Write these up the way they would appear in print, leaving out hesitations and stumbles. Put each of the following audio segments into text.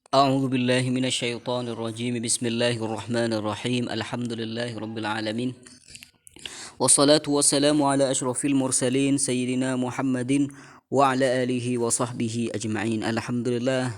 أعوذ بالله من الشيطان الرجيم بسم الله الرحمن الرحيم الحمد لله رب العالمين والصلاة والسلام على أشرف المرسلين سيدنا محمد وعلى آله وصحبه أجمعين. Alhamdulillah,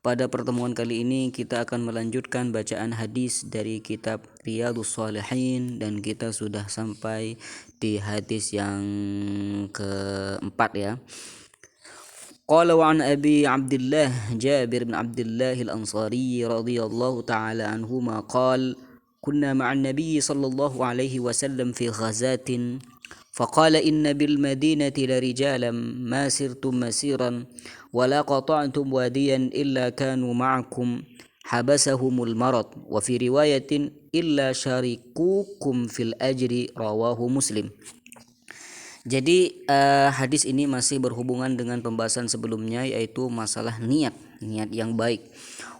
pada pertemuan kali ini kita akan melanjutkan bacaan hadis dari kitab Riyadhus Shalihin dan kita sudah sampai di hadis yang keempat ya. قال وعن أبي عبد الله جابر بن عبد الله الأنصاري رضي الله تعالى عنهما قال كنا مع النبي صلى الله عليه وسلم في غزاة فقال إن بالمدينة لرجالا ما سرتم مسيرا ولا قطعتم واديا إلا كانوا معكم حبسهم المرض وفي رواية إلا شاركوكم في الأجر رواه مسلم. Jadi hadis ini masih berhubungan dengan pembahasan sebelumnya, yaitu masalah niat yang baik.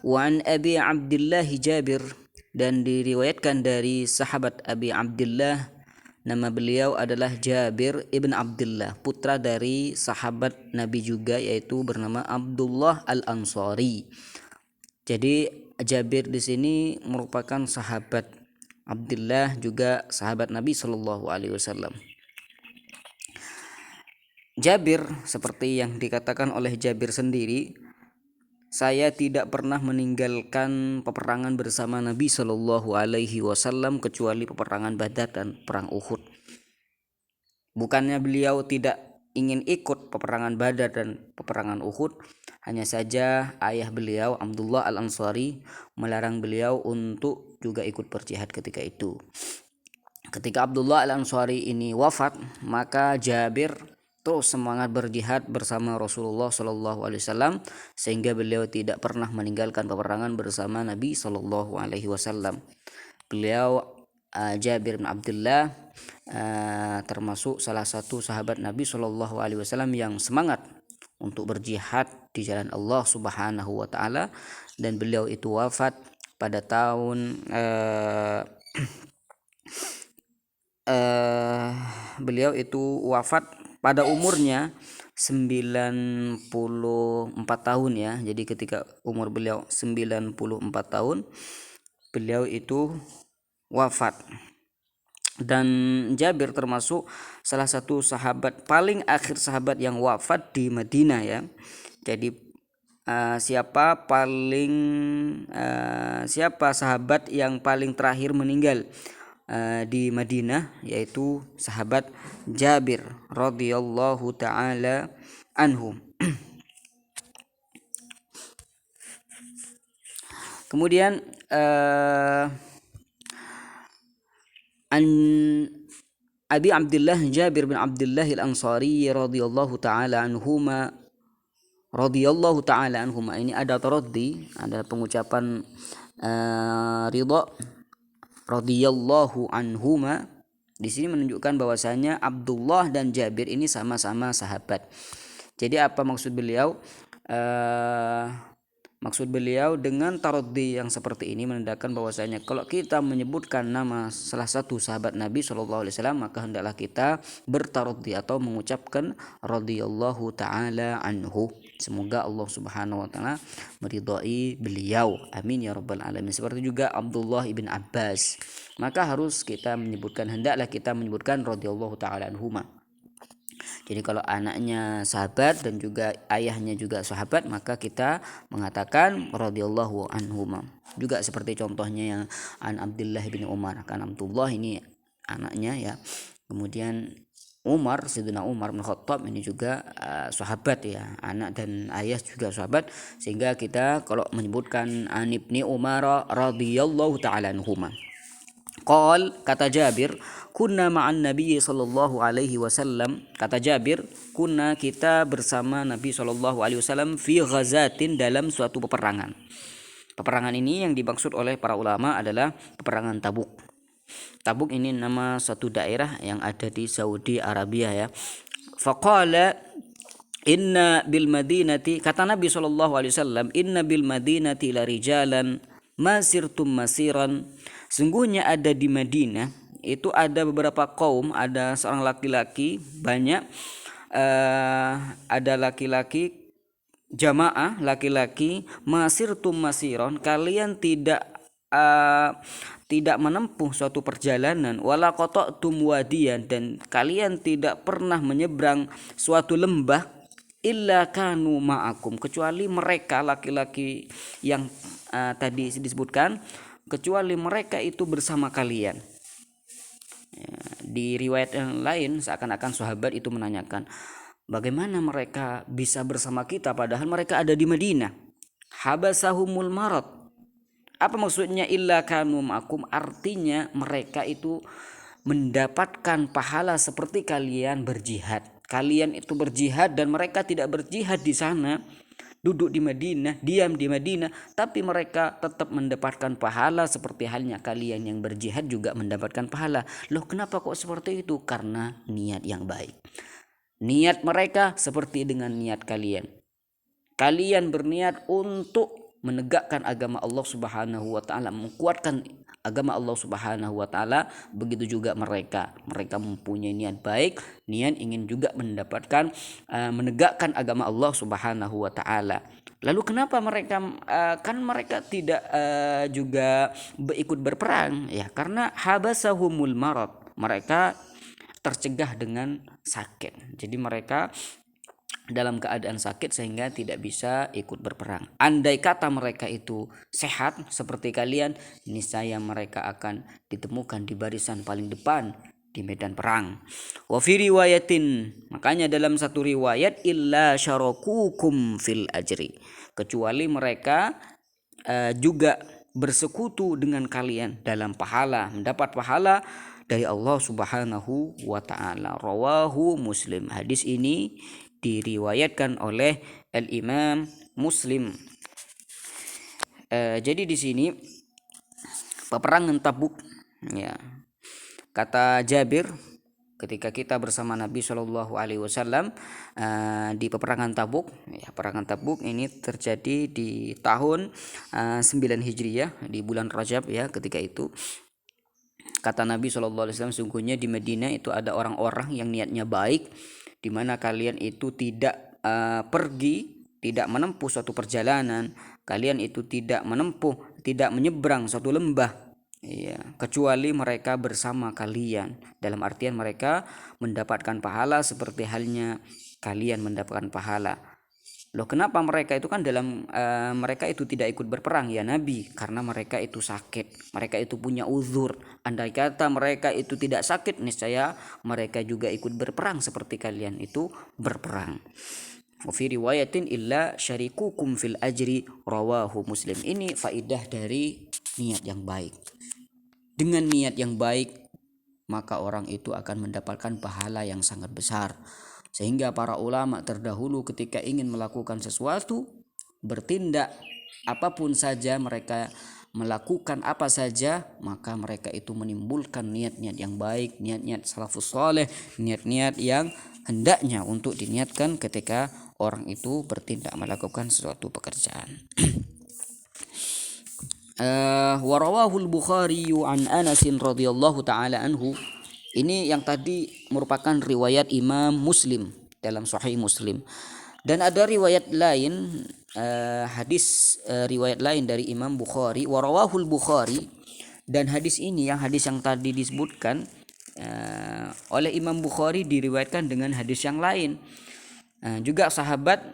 Wa an Abi Abdullah Jabir, dan diriwayatkan dari sahabat Abi Abdullah, nama beliau adalah Jabir ibn Abdullah, putra dari sahabat Nabi juga, yaitu bernama Abdullah Al-Ansari. Jadi Jabir di sini merupakan sahabat Abdullah, juga sahabat Nabi Shallallahu Alaihi Wasallam. Jabir, seperti yang dikatakan oleh Jabir sendiri, saya tidak pernah meninggalkan peperangan bersama Nabi Shallallahu Alaihi Wasallam kecuali peperangan Badar dan perang Uhud. Bukannya beliau tidak ingin ikut peperangan Badar dan peperangan Uhud, hanya saja ayah beliau Abdullah Al-Ansari melarang beliau untuk juga ikut berjihad ketika itu. Ketika Abdullah Al-Ansari ini wafat, maka Jabir terus semangat berjihad bersama Rasulullah Shallallahu Alaihi Wasallam, sehingga beliau tidak pernah meninggalkan peperangan bersama Nabi Shallallahu Alaihi Wasallam. Beliau Jabir bin Abdullah termasuk salah satu sahabat Nabi Shallallahu Alaihi Wasallam yang semangat untuk berjihad di jalan Allah Subhanahu Wa Taala, dan beliau itu wafat pada tahun beliau itu wafat pada umurnya 94 tahun ya. Jadi ketika umur beliau 94 tahun, beliau itu wafat. Dan Jabir termasuk salah satu sahabat, paling akhir sahabat yang wafat di Madinah ya. Jadi siapa sahabat yang paling terakhir meninggal di Madinah, yaitu sahabat Jabir radhiyallahu taala anhu. Kemudian an Abi Abdullah Jabir bin Abdullah Al-Ansari radhiyallahu taala anhuma ini ada taraddi, ada pengucapan ridha radhiyallahu anhuma. Di sini menunjukkan bahwasanya Abdullah dan Jabir ini sama-sama sahabat. Jadi apa maksud beliau? Maksud beliau dengan taraddi yang seperti ini menandakan bahwasanya kalau kita menyebutkan nama salah satu sahabat Nabi Shallallahu Alaihi Wasallam, maka hendaklah kita bertaraddi atau mengucapkan radhiyallahu taala anhu. Semoga Allah Subhanahu Wa Taala meridhai beliau. Amin ya rabbal alamin. Seperti juga Abdullah ibn Abbas, maka harus kita menyebutkan, hendaklah kita menyebutkan radhiyallahu taala anhuma. Jadi kalau anaknya sahabat dan juga ayahnya juga sahabat, maka kita mengatakan radhiyallahu anhuma. Juga seperti contohnya yang an Abdullah bin Umar, kan Abdullah ini anaknya ya. Kemudian Umar, Sayyidina Umar bin Khattab ini juga sahabat ya, anak dan ayah juga sahabat, sehingga kita kalau menyebutkan an Ibni Umar radhiyallahu taala anhuma. Qal, kata Jabir, kunna ma'an Nabi sallallahu alaihi wasallam. Kata Jabir, kunna, kita bersama Nabi sallallahu alaihi wasallam fi ghazatin, dalam suatu peperangan. Peperangan ini yang dimaksud oleh para ulama adalah peperangan Tabuk. Tabuk ini nama suatu daerah yang ada di Saudi Arabia ya. Faqala inna bil madinati, kata Nabi sallallahu alaihi wasallam, inna bil madinati la rijalan masirtum masiran. Sungguhnya ada di Madinah itu ada beberapa kaum, ada seorang laki-laki banyak, ada laki-laki jamaah laki-laki, masirtum masiron, kalian uh, tidak menempuh suatu perjalanan, wala qata'tum wadiyan, dan kalian tidak pernah menyeberang suatu lembah, illa kanu ma'akum, kecuali mereka laki-laki yang tadi disebutkan, kecuali mereka itu bersama kalian. Ya, di riwayat yang lain seakan-akan sahabat itu menanyakan, bagaimana mereka bisa bersama kita padahal mereka ada di Madinah? Habasahumul marad. Apa maksudnya illa kanu ma'akum? Artinya mereka itu mendapatkan pahala seperti kalian berjihad. Kalian itu berjihad dan mereka tidak berjihad di sana, duduk di Madinah, diam di Madinah, tapi mereka tetap mendapatkan pahala seperti halnya kalian yang berjihad juga mendapatkan pahala. Loh, kenapa kok seperti itu? Karena niat yang baik. Niat mereka seperti dengan niat kalian. Kalian berniat untuk menegakkan agama Allah Subhanahu wa taala, menguatkan agama Allah Subhanahu wa taala. Begitu juga mereka mempunyai niat baik, niat ingin juga mendapatkan menegakkan agama Allah Subhanahu wa taala. Lalu kenapa mereka kan mereka tidak juga ikut berperang? Ya, karena habasahumul marad. Mereka tercegah dengan sakit. Jadi mereka dalam keadaan sakit sehingga tidak bisa ikut berperang. Andai kata mereka itu sehat seperti kalian, niscaya mereka akan ditemukan di barisan paling depan di medan perang. Wa fi riwayatin, makanya dalam satu riwayat, illa syarakukum fil ajri, kecuali mereka juga bersekutu dengan kalian dalam pahala, mendapat pahala dari Allah Subhanahu wa taala. Rawahu Muslim. Hadis ini diriwayatkan oleh Al-Imam Muslim. Jadi di sini peperangan Tabuk, ya. Kata Jabir, ketika kita bersama Nabi Shallallahu Alaihi Wasallam di peperangan Tabuk, ya, peperangan Tabuk ini terjadi di tahun 9 Hijriyah di bulan Rajab, ya. Ketika itu kata Nabi Shallallahu Alaihi Wasallam, sungguhnya di Madinah itu ada orang-orang yang niatnya baik, di mana kalian itu tidak pergi, tidak menempuh suatu perjalanan, kalian itu tidak menyeberang suatu lembah, ya, kecuali mereka bersama kalian. Dalam artian mereka mendapatkan pahala seperti halnya kalian mendapatkan pahala. Loh, kenapa mereka itu kan mereka itu tidak ikut berperang ya Nabi? Karena mereka itu sakit, mereka itu punya uzur. Andai kata mereka itu tidak sakit, niscaya mereka juga ikut berperang seperti kalian itu berperang. Fi riwayatin illa syarikukum fil ajri, rawahu Muslim. Ini faidah dari niat yang baik. Dengan niat yang baik, maka orang itu akan mendapatkan pahala yang sangat besar. Sehingga para ulama terdahulu ketika ingin melakukan sesuatu, bertindak apapun saja, mereka melakukan apa saja, maka mereka itu menimbulkan niat-niat yang baik, niat-niat salafus saleh, niat-niat yang hendaknya untuk diniatkan ketika orang itu bertindak melakukan suatu pekerjaan. Warawahul Bukhari an Anas radhiyallahu taala anhu. Ini yang tadi merupakan riwayat Imam Muslim dalam Sahih Muslim. Dan ada riwayat lain, riwayat lain dari Imam Bukhari, warawahul Bukhari, dan hadis ini, hadis yang tadi disebutkan oleh Imam Bukhari diriwayatkan dengan hadis yang lain. Juga sahabat,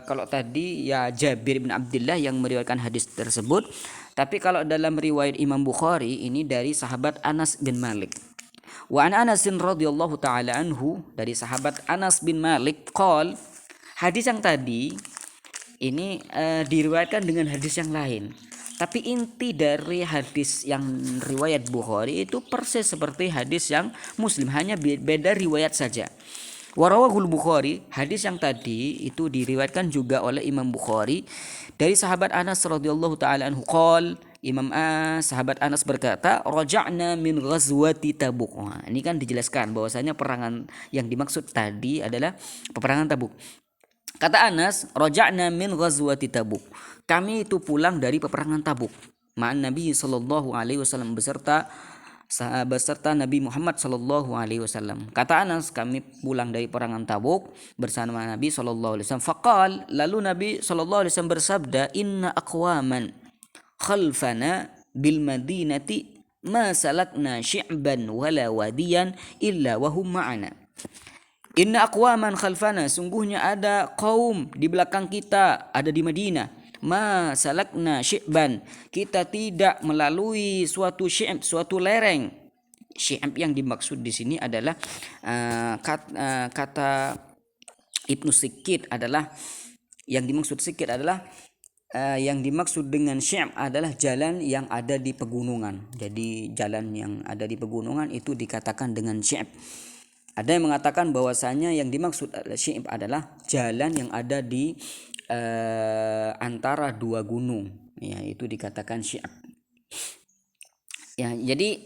kalau tadi ya Jabir bin Abdullah yang meriwayatkan hadis tersebut, tapi kalau dalam riwayat Imam Bukhari ini dari sahabat Anas bin Malik. Wa an Anas radhiyallahu taala anhu, dari sahabat Anas bin Malik, qol, hadis yang tadi ini diriwayatkan dengan hadis yang lain, tapi inti dari hadis yang riwayat Bukhari itu persis seperti hadis yang Muslim, hanya beda riwayat saja. Warawahul Bukhari, hadis yang tadi itu diriwayatkan juga oleh Imam Bukhari dari sahabat Anas radhiyallahu taala anhu, qol, sahabat Anas berkata, raja'na min ghazwati Tabuk. Nah, ini kan dijelaskan bahwasanya peperangan yang dimaksud tadi adalah peperangan Tabuk. Kata Anas, raja'na min ghazwati Tabuk. Kami itu pulang dari peperangan Tabuk. Ma'an Nabi sallallahu alaihi wasallam, beserta beserta Nabi Muhammad sallallahu alaihi wasallam. Kata Anas, kami pulang dari perangan Tabuk bersama Nabi sallallahu alaihi wasallam. Faqal, lalu Nabi sallallahu alaihi wasallam bersabda, "Inna aqwaman khalfana bil madinati ma salakna syi'ban wala wadiyan illa wahum ma'ana." Inna aqwaman khalfana, sungguhnya ada kaum di belakang kita, ada di Madinah. Ma salakna syi'ban, kita tidak melalui suatu syi'ab, suatu lereng. Syi'ab yang dimaksud di sini adalah kata Ibnu Sikit adalah yang dimaksud Sikit adalah yang dimaksud dengan syi'ab adalah jalan yang ada di pegunungan. Jadi jalan yang ada di pegunungan itu dikatakan dengan syi'ab. Ada yang mengatakan bahwasanya yang dimaksud syi'ab adalah jalan yang ada di antara dua gunung, ya itu dikatakan syi'ab. Ya, jadi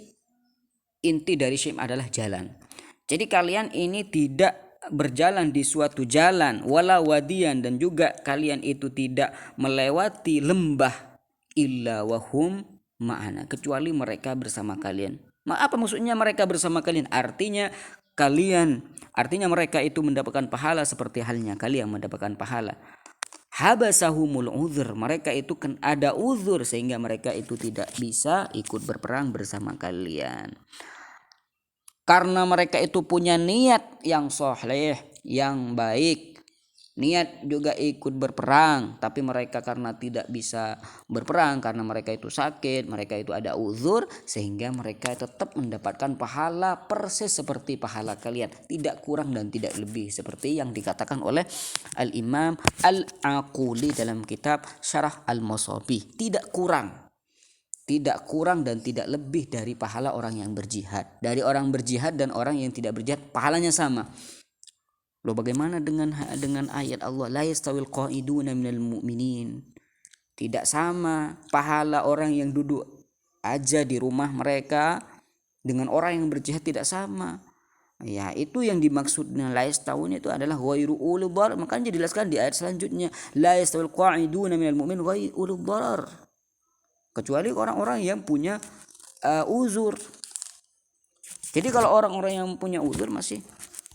inti dari syi'ab adalah jalan. Jadi kalian ini tidak berjalan di suatu jalan wala wadiyan, dan juga kalian itu tidak melewati lembah illa wahum ma'ana, kecuali mereka bersama kalian. Apa maksudnya mereka bersama kalian? Artinya mereka itu mendapatkan pahala seperti halnya kalian mendapatkan pahala. Habasahumul uzur, mereka itu kan ada uzur sehingga mereka itu tidak bisa ikut berperang bersama kalian. Karena mereka itu punya niat yang soleh, yang baik, niat juga ikut berperang, tapi mereka karena tidak bisa berperang karena mereka itu sakit, mereka itu ada uzur, sehingga mereka tetap mendapatkan pahala persis seperti pahala kalian, tidak kurang dan tidak lebih, seperti yang dikatakan oleh Al-Imam Al-Aquli dalam kitab Syarah Al-Masabih. Tidak kurang dan tidak lebih dari pahala orang yang berjihad. Dari orang berjihad dan orang yang tidak berjihad pahalanya sama. Loh, bagaimana dengan ayat Allah, la yastawil qa'iduna minal mu'minin? Tidak sama pahala orang yang duduk aja di rumah mereka dengan orang yang berjihad, tidak sama. Ya, itu yang dimaksudnya la yastawun itu adalah ghairu ulul darar. Makanya dijelaskan di ayat selanjutnya, la yastawil qa'iduna minal mu'min ghairu ulul darar. Kecuali orang-orang yang punya uzur. Jadi kalau orang-orang yang punya uzur masih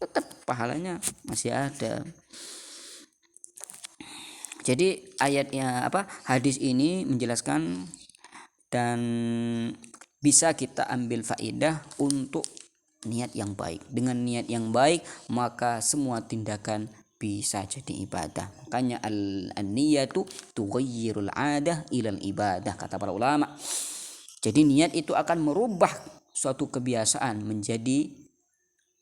tetap pahalanya masih ada. Jadi hadis ini menjelaskan dan bisa kita ambil faedah untuk niat yang baik. Dengan niat yang baik maka semua tindakan bisa jadi ibadah. Makanya an-niyatu tughayyirul 'adah ilal ibadah, kata para ulama. Jadi niat itu akan merubah suatu kebiasaan menjadi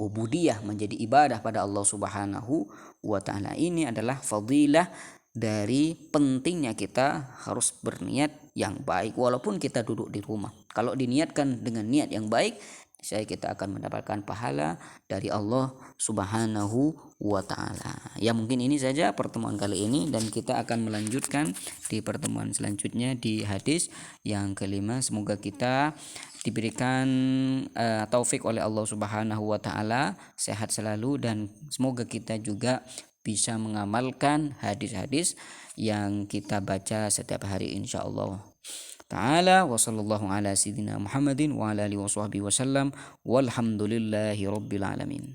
ubudiyah, menjadi ibadah pada Allah Subhanahu wa taala. Ini adalah fadilah dari pentingnya kita harus berniat yang baik walaupun kita duduk di rumah. Kalau diniatkan dengan niat yang baik, kita akan mendapatkan pahala dari Allah Subhanahu wa taala. Ya, mungkin ini saja pertemuan kali ini, dan kita akan melanjutkan di pertemuan selanjutnya di hadis yang kelima. Semoga kita diberikan taufik oleh Allah Subhanahu wa taala, sehat selalu, dan semoga kita juga bisa mengamalkan hadis-hadis yang kita baca setiap hari insyaallah ta'ala. Wa sallallahu ala sayyidina Muhammadin wa ala alihi wa sahbihi wasallam walhamdulillahi rabbil alamin.